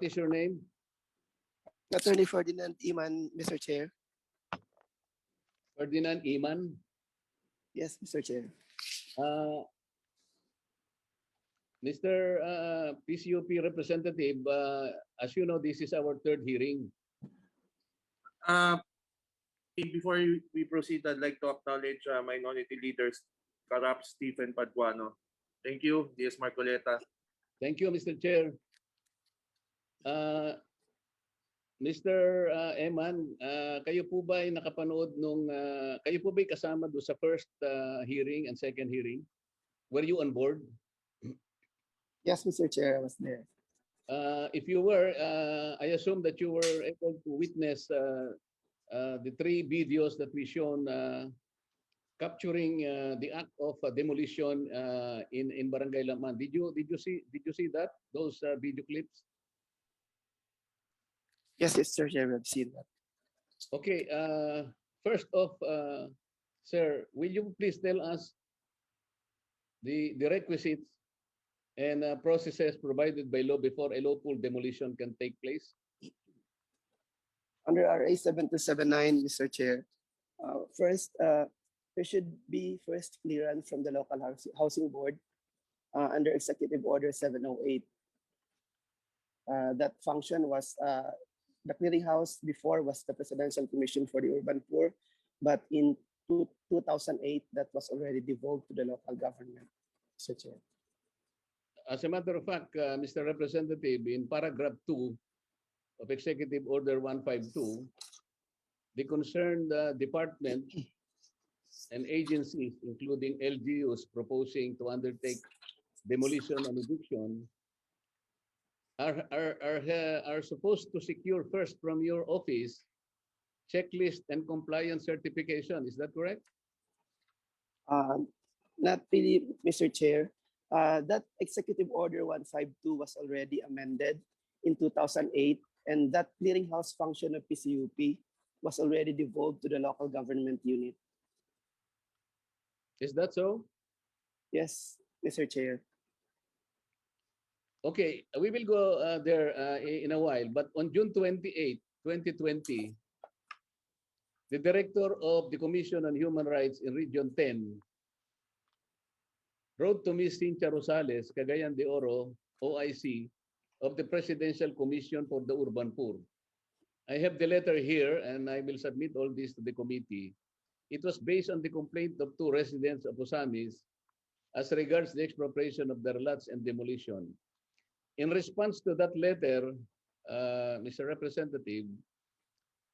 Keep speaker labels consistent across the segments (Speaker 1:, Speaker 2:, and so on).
Speaker 1: is your name?
Speaker 2: Attorney Ferdinand Iman, Mr. Chair.
Speaker 1: Ferdinand Iman.
Speaker 2: Yes, Mr. Chair.
Speaker 1: Mr. PCUP representative, as you know, this is our third hearing.
Speaker 3: Before we proceed, I'd like to acknowledge minority leaders, Karap Stephen Paduano. Thank you, DS Marcoleta.
Speaker 1: Thank you, Mr. Chair. Mr. Eman, kayo po ba ay nakapanood nung, kayo po ba ay kasama doon sa first hearing and second hearing? Were you on board?
Speaker 2: Yes, Mr. Chair, I was there.
Speaker 1: If you were, I assume that you were able to witness the three videos that we shown capturing the act of demolition in Barangay Lam-An. Did you see that, those video clips?
Speaker 2: Yes, Mr. Chair, I've seen that.
Speaker 1: Okay. First off, sir, will you please tell us the requisites and processes provided by law before a lawful demolition can take place?
Speaker 2: Under RA 7279, Mr. Chair, first, there should be first clearance from the local housing board under Executive Order 708. That function was, the clearinghouse before was the Presidential Commission for the Urban Poor, but in 2008, that was already devolved to the local government, Mr. Chair.
Speaker 1: As a matter of fact, Mr. Representative, in paragraph 2 of Executive Order 152, the concerned department and agencies, including LGUs proposing to undertake demolition and eviction, are supposed to secure first from your office checklist and compliance certification. Is that correct?
Speaker 2: Not really, Mr. Chair. That Executive Order 152 was already amended in 2008, and that clearinghouse function of PCUP was already devolved to the local government unit.
Speaker 1: Is that so?
Speaker 2: Yes, Mr. Chair.
Speaker 1: Okay, we will go there in a while. But on June 28, 2020, the Director of the Commission on Human Rights in Region 10 wrote to Ms. Cynthia Rosales, Cagayan de Oro, OIC, of the Presidential Commission for the Urban Poor. I have the letter here, and I will submit all this to the committee. It was based on the complaint of two residents of Ozamis as regards the expropriation of their lots and demolition. In response to that letter, Mr. Representative,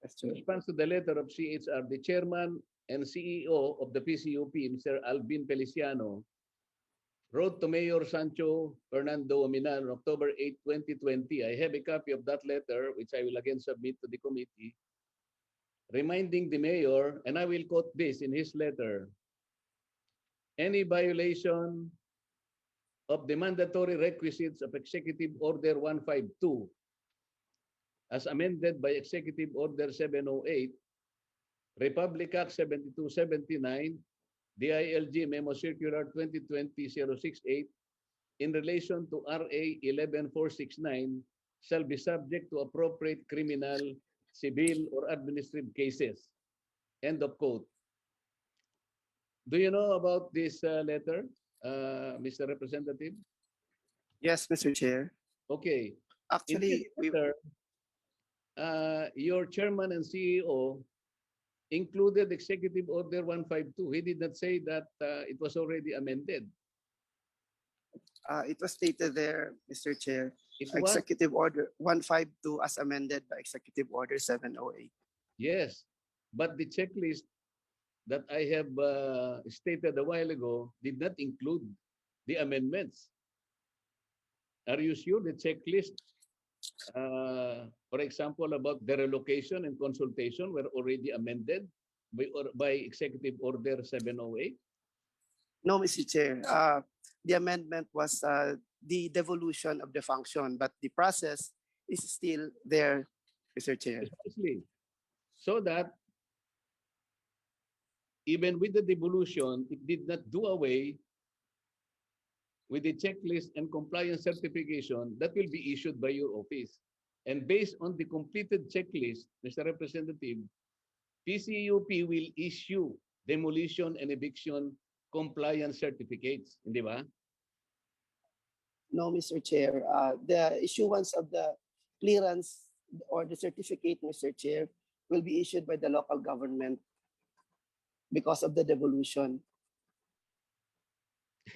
Speaker 1: in response to the letter of CHR, the chairman and CEO of the PCUP, Mr. Alvin Feliciano, wrote to Mayor Sancho Fernando Oaminal on October 8, 2020. I have a copy of that letter, which I will again submit to the committee, reminding the mayor, and I will quote this in his letter, any violation of the mandatory requisites of Executive Order 152 as amended by Executive Order 708, Republic Act 7279, DILG Memo Circular 2020-068 in relation to RA 11469 shall be subject to appropriate criminal, civil, or administrative cases. End of quote. Do you know about this letter, Mr. Representative?
Speaker 2: Yes, Mr. Chair.
Speaker 1: Okay.
Speaker 2: Actually,
Speaker 1: Your chairman and CEO included Executive Order 152. He did not say that it was already amended.
Speaker 2: it was stated there, Mr. Chair,
Speaker 1: It was,
Speaker 2: Executive Order 152 as amended by Executive Order 708.
Speaker 1: yes, but the checklist that I have stated a while ago did not include the amendments. Are you sure the checklist, for example, about the relocation and consultation were already amended by Executive Order 708?
Speaker 2: No, Mr. Chair. The amendment was the devolution of the function, but the process is still there, Mr. Chair.
Speaker 1: Precisely. So that even with the devolution, it did not do away with the checklist and compliance certification that will be issued by your office. And based on the completed checklist, Mr. Representative, PCUP will issue demolition and eviction compliance certificates, hindi ba?
Speaker 2: No, Mr. Chair. The issuance of the clearance or the certificate, Mr. Chair, will be issued by the local government because of the devolution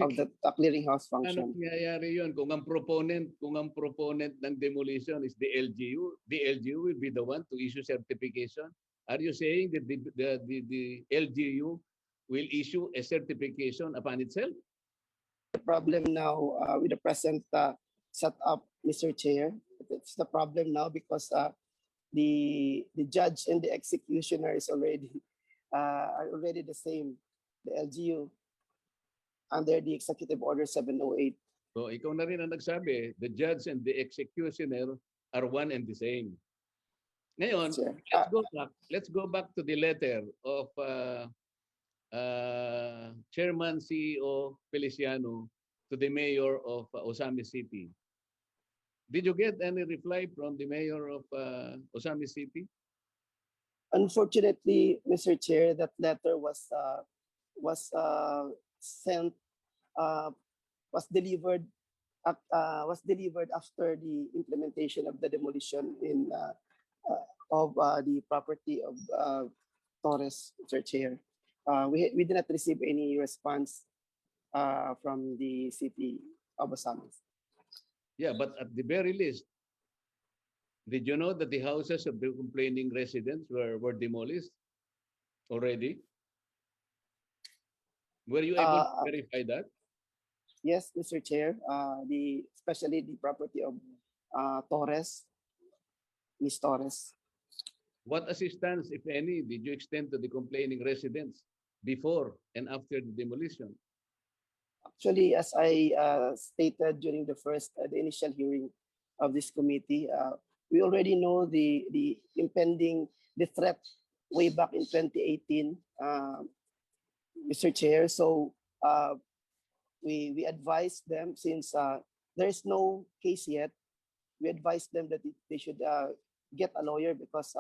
Speaker 2: of the clearinghouse
Speaker 1: Ano
Speaker 2: function.
Speaker 1: nangyayari yun? Kung ang proponent ng demolition is the LGU will be the one to issue certification. Are you saying that the LGU will issue a certification upon itself?
Speaker 2: The problem now with the present setup, Mr. Chair, it's the problem now because the judge and the executioner is already are already the same, the LGU, under the Executive Order 708.
Speaker 1: So ikaw na rin ang nagsabi, the judge and the executioner are one and the same. Ngayon,
Speaker 2: Sir.
Speaker 1: let's go back to the letter of Chairman CEO Feliciano to the Mayor of Ozamis City. Did you get any reply from the Mayor of Ozamis City?
Speaker 2: Unfortunately, Mr. Chair, that letter was sent, was delivered after the implementation of the demolition of the property of Torres, Mr. Chair. We did not receive any response from the city of Ozamis.
Speaker 1: Yeah, but at the very least, did you know that the houses of the complaining residents were demolished already? Were you able to verify that?
Speaker 2: Yes, Mr. Chair. Especially the property of Torres, Miss Torres.
Speaker 1: What assistance, if any, did you extend to the complaining residents before and after the demolition?
Speaker 2: Actually, as I stated during the initial hearing of this committee, we already know the threat way back in 2018, Mr. Chair. So we advised them, since there is no case yet, we advised them that they should get a lawyer, because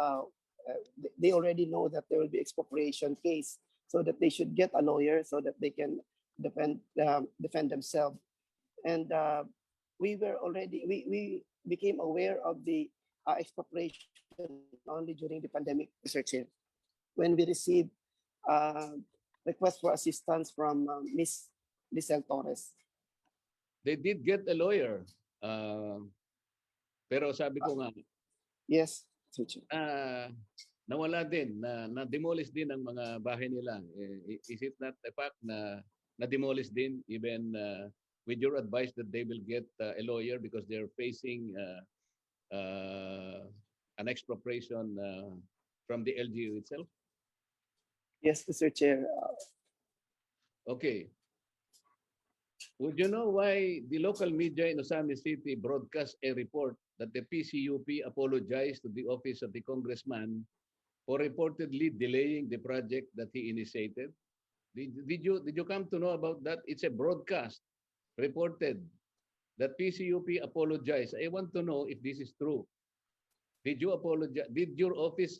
Speaker 2: they already know that there will be expropriation case, so that they should get a lawyer so that they can defend themselves. And we became aware of the expropriation only during the pandemic, Mr. Chair, when we received request for assistance from Miss Lisel Torres.
Speaker 1: They did get a lawyer. Pero sabi ko nga,
Speaker 2: yes, Mr. Chair.
Speaker 1: nawala din, na-demolish din ang mga bahay nila. Is it not a fact na na-demolish din, even with your advice that they will get a lawyer because they're facing an expropriation from the LGU itself?
Speaker 2: Yes, Mr. Chair.
Speaker 1: Okay. Would you know why the local media in Ozamis City broadcast a report that the PCUP apologized to the office of the congressman for reportedly delaying the project that he initiated? Did you come to know about that? It's a broadcast reported that PCUP apologized. I want to know if this is true. Did you apologize? Did your office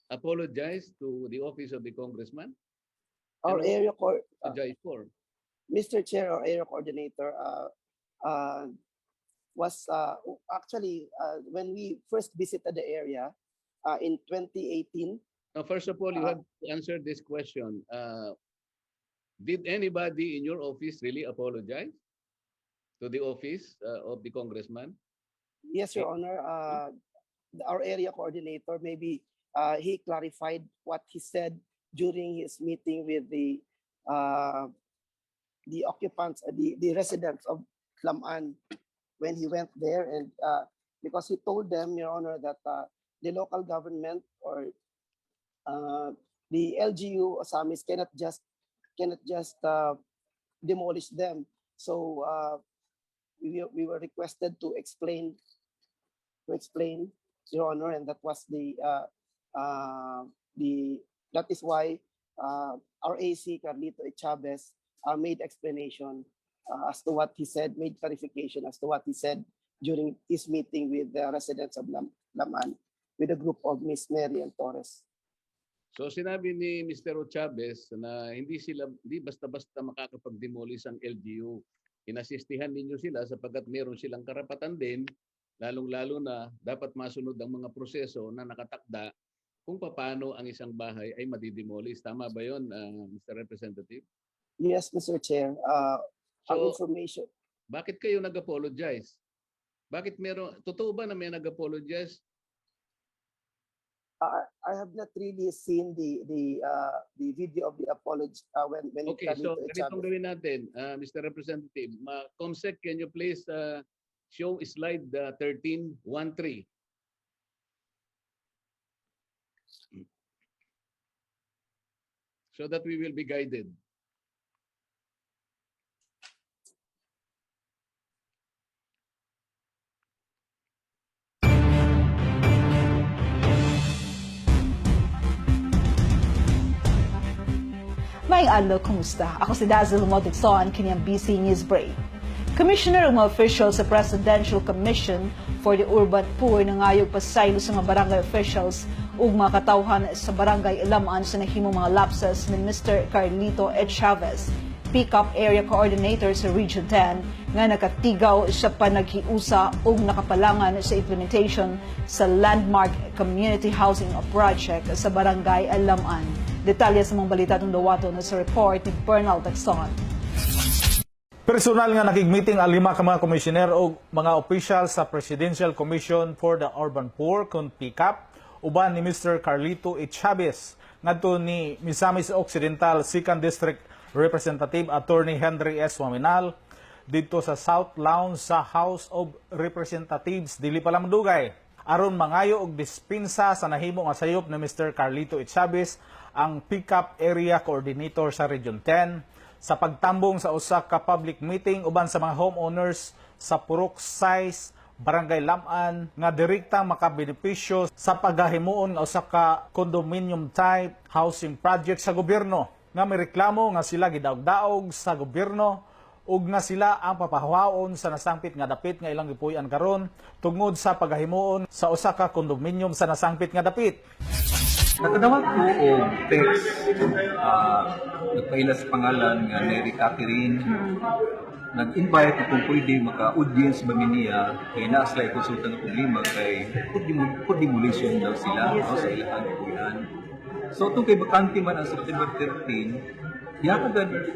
Speaker 1: apologize to the office of the congressman?
Speaker 2: Our area
Speaker 1: Apologize for?
Speaker 2: Mr. Chair, our area coordinator was actually when we first visited the area in 2018.
Speaker 1: Now, first of all, you have to answer this question. Did anybody in your office really apologize to the office of the congressman?
Speaker 2: Yes, Your Honor. Our area coordinator, maybe he clarified what he said during his meeting with the occupants, the residents of Lam-An, when he went there, and because he told them, Your Honor, that the local government or the LGU Ozamis cannot just demolish them. So we were requested to explain, Your Honor, and that was that is why our AC Carlito Echavez made explanation as to what he said, made clarification as to what he said during his meeting with the residents of Lam-An with a group of Miss Mary and Torres.
Speaker 1: So sinabi ni Mr. Echavez na hindi basta-basta makakapag-demolish ang LGU. Inasistihan ninyo sila sapagkat meron silang karapatan din, lalong-lalo na dapat masunod ang mga proseso na nakatakda kung paano ang isang bahay ay madidemolish. Tama ba yun, Mr. Representative?
Speaker 2: Yes, Mr. Chair. Ang
Speaker 1: So,
Speaker 2: information.
Speaker 1: bakit kayo nag-apologize? Totoo ba na may nag-apologize?
Speaker 2: I have not really seen the video of the apology when
Speaker 1: Okay, so ganitong gawin natin, Mr. Representative. Comsec, can you please show slide 1313? So that we will be guided.
Speaker 4: Maayong adlaw, kumusta? Ako si Dazzle Motigson, kanyang BC News Break. Commissioner ng mga officials sa Presidential Commission for the Urban Poor nangayog pasaylo sa mga barangay officials ug mga katawhan sa barangay Lam-An sa nahimong mga lapses ni Mr. Carlito Echavez, PCUP Area Coordinator sa Region 10, nga nakatigaw sa panaghiusa ug nakapalangan sa implementation sa landmark community housing project sa barangay Lam-An. Detalye sa mga balita ng dawato na sa report ni Bernal Tacson.
Speaker 5: Personal nga nakig-meeting ang 5 ka mga komisyoner o mga opisyal sa Presidential Commission for the Urban Poor kung PCUP uban ni Mr. Carlito Echavez ngadto ni Misamis Occidental 2nd District Representative Attorney Henry S. Oaminal dito sa South Lounge sa House of Representatives dili pa lang dugay aron mangayo og dispensa sa nahimo nga sayop ni Mr. Carlito Echavez ang PCUP Area Coordinator sa Region 10 sa pagtambong sa usa ka public meeting uban sa mga homeowners sa Purok 6, Barangay Lam-An nga direktang makabenepisyo sa paghahimuon nga usa ka condominium type housing project sa gobyerno nga may reklamo nga sila gidaog-daog sa gobyerno ug nga sila ang papahawaon sa nasangpit nga dapit nga ilang gipuy-an karon tungod sa paghahimuon sa usa ka condominium sa nasangpit nga dapit.
Speaker 6: Nakadawat ko o text, nagpaila sa pangalan nga Neri Catherine. Nag-invite kung pwede maka-audience ba niya kay na sila konsulta ng problema kay for demolition daw sila sa ilang ipuyan. So itong kay bakante man ang September 13,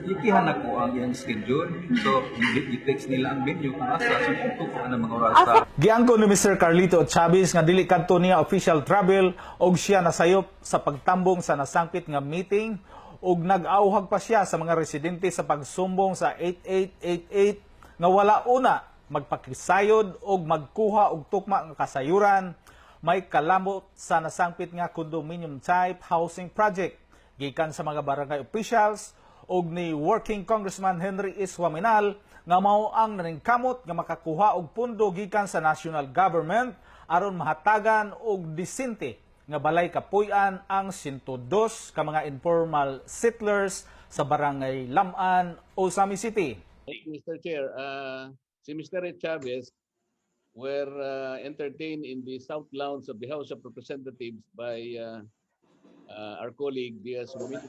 Speaker 6: ikihan ako ang iyang schedule. So, i-text nila ang venue kung asa. So, ito ko ang mga oras sa...
Speaker 5: Giangko ni Mr. Carlito Echavez nga dili kadto niya official travel og siya nasayop sa pagtambong sa nasangpit nga meeting ug nag-auhag pa siya sa mga residente sa pagsumbong sa 8888 nga wala una magpakisayod og magkuha og tukma nga kasayuran may kalamot sa nasangpit nga condominium type housing project gikan sa mga barangay officials ug ni Working Congressman Henry S. Oaminal nga mao ang naningkamot nga makakuha og pundo gikan sa national government aron mahatagan og disente nga balay kapuy-an ang 102 ka mga informal settlers sa barangay Lam-An, Ozamis City.
Speaker 1: Thank you, Mr. Chair. Si Mr. Echavez were entertained in the South Lounge of the House of Representatives by our colleague Diaz Romero.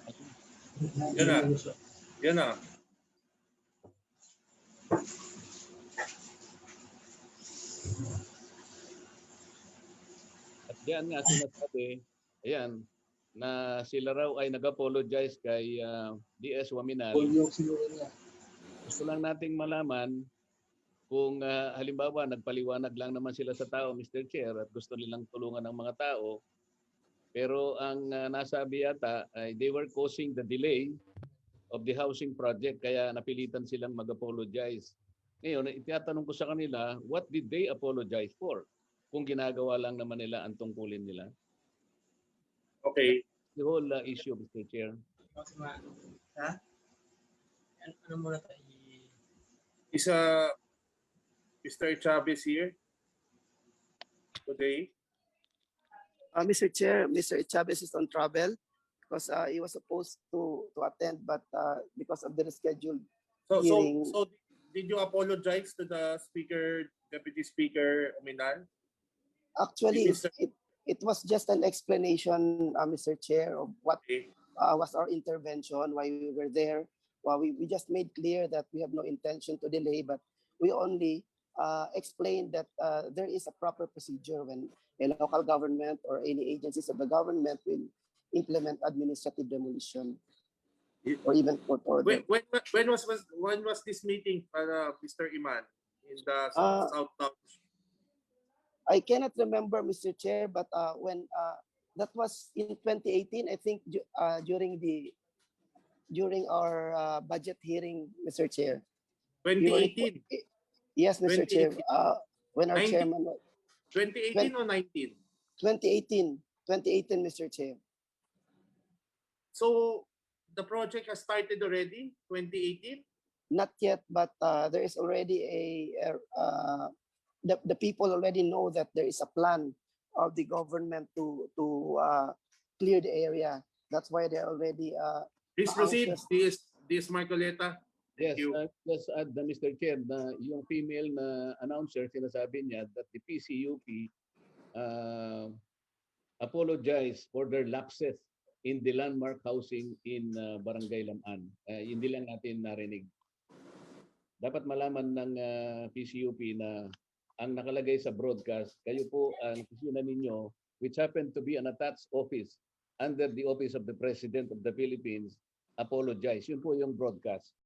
Speaker 3: Yan na.
Speaker 1: At diyan nga sinasabi, ayan, na sila raw ay nag-apologize kay DS Oaminal. Gusto lang nating malaman kung halimbawa nagpaliwanag lang naman sila sa tao, Mr. Chair, at gusto nilang tulungan ng mga tao. Pero ang nasabi yata ay they were causing the delay of the housing project kaya napilitan silang mag-apologize. Ngayon, itatanong ko sa kanila, what did they apologize for? Kung ginagawa lang naman nila ang tungkulin nila.
Speaker 3: Okay.
Speaker 1: The whole issue, Mr. Chair.
Speaker 7: Ha? Ano muna tayo?
Speaker 3: Isa Mr. Chavez here today.
Speaker 2: Mr. Chair, Mr. Echavez is on travel because he was supposed to attend, but because of the rescheduled hearing.
Speaker 3: So did you apologize to the speaker, Deputy Speaker Oaminal?
Speaker 2: Actually,
Speaker 3: Mr.
Speaker 2: it was just an explanation, Mr. Chair, of what
Speaker 3: Okay.
Speaker 2: was our intervention, why we were there. Well, we just made clear that we have no intention to delay, but we only explained that there is a proper procedure when a local government or any agencies of the government will implement administrative demolition or even court order.
Speaker 3: When was this meeting, Mr. Iman, in the
Speaker 2: Uh,
Speaker 3: South Lounge?
Speaker 2: I cannot remember, Mr. Chair, but when that was in 2018, I think during our budget hearing, Mr. Chair. We were
Speaker 3: 2018?
Speaker 2: yes, Mr. Chair.
Speaker 3: 2018.
Speaker 2: When our
Speaker 3: 19?
Speaker 2: chairman
Speaker 3: 2018 or 19?
Speaker 2: 2018, Mr. Chair.
Speaker 3: So the project has started already, 2018?
Speaker 2: Not yet, but there is already the people already know that there is a plan of the government to clear the area. That's why they're already
Speaker 3: Please proceed,
Speaker 2: anxious.
Speaker 3: this Marcoleta.
Speaker 1: Yes,
Speaker 3: Thank you.
Speaker 1: just add, Mr. Chair, na yung female na announcer, sinasabi niya that the PCUP apologize for their lapses in the landmark housing in Barangay Lam-An. Hindi lang natin narinig. Dapat malaman ng PCUP na ang nakalagay sa broadcast, kayo po ang opisina ninyo, which happened to be an attached office under the Office of the President of the Philippines, apologize. Yun po yung broadcast.